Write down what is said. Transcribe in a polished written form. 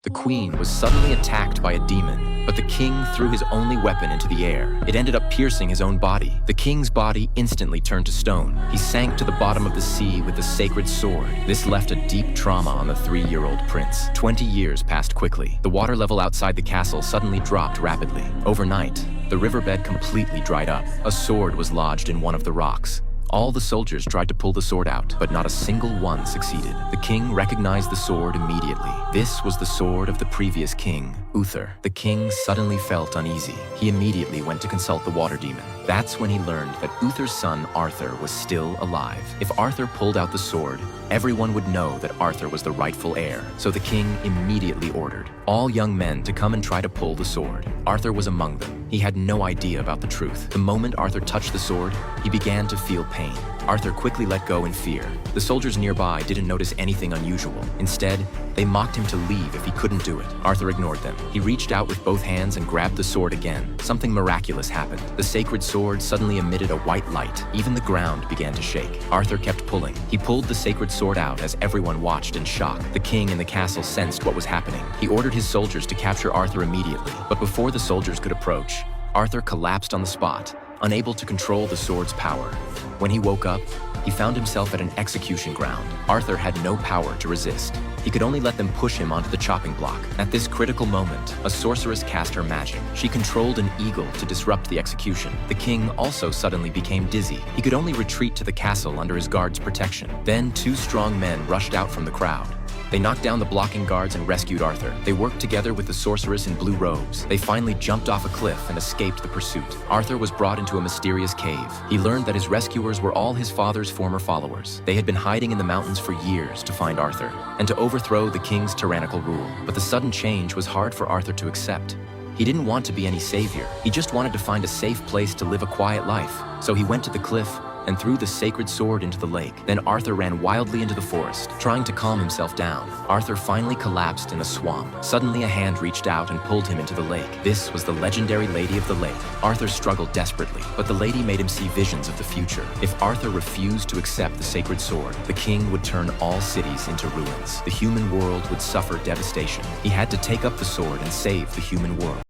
The queen was suddenly attacked by a demon, but the king threw his only weapon into the air. It ended up piercing his own body. The king's body instantly turned to stone. He sank to the bottom of the sea with the sacred sword. This left a deep trauma on the 3-year-old prince. 20 years passed quickly. The water level outside the castle suddenly dropped rapidly. Overnight, the riverbed completely dried up. A sword was lodged in one of the rocks. All the soldiers tried to pull the sword out, but not a single one succeeded. The king recognized the sword immediately. This was the sword of the previous king, Uther. The king suddenly felt uneasy. He immediately went to consult the water demon. That's when he learned that Uther's son Arthur was still alive. If Arthur pulled out the sword, everyone would know that Arthur was the rightful heir. So the king immediately ordered all young men to come and try to pull the sword. Arthur was among them. He had no idea about the truth. The moment Arthur touched the sword, he began to feel pain. Arthur quickly let go in fear. The soldiers nearby didn't notice anything unusual. Instead, they mocked him to leave if he couldn't do it. Arthur ignored them. He reached out with both hands and grabbed the sword again. Something miraculous happened. The sacred sword suddenly emitted a white light. Even the ground began to shake. Arthur kept pulling. He pulled the sacred sword out as everyone watched in shock. The king in the castle sensed what was happening. He ordered his soldiers to capture Arthur immediately. But before the soldiers could approach, Arthur collapsed on the spot, unable to control the sword's power. When he woke up, he found himself at an execution ground. Arthur had no power to resist. He could only let them push him onto the chopping block. At this critical moment, a sorceress cast her magic. She controlled an eagle to disrupt the execution. The king also suddenly became dizzy. He could only retreat to the castle under his guards' protection. Then 2 strong men rushed out from the crowd. They knocked down the blocking guards and rescued Arthur. They worked together with the sorceress in blue robes. They finally jumped off a cliff and escaped the pursuit. Arthur was brought into a mysterious cave. He learned that his rescuers were all his father's former followers. They had been hiding in the mountains for years to find Arthur and to overthrow the king's tyrannical rule. But the sudden change was hard for Arthur to accept. He didn't want to be any savior. He just wanted to find a safe place to live a quiet life. So he went to the cliff and threw the sacred sword into the lake. Then Arthur ran wildly into the forest, trying to calm himself down. Arthur finally collapsed in a swamp. Suddenly a hand reached out and pulled him into the lake. This was the legendary Lady of the Lake. Arthur struggled desperately, but the lady made him see visions of the future. If Arthur refused to accept the sacred sword, the king would turn all cities into ruins. The human world would suffer devastation. He had to take up the sword and save the human world.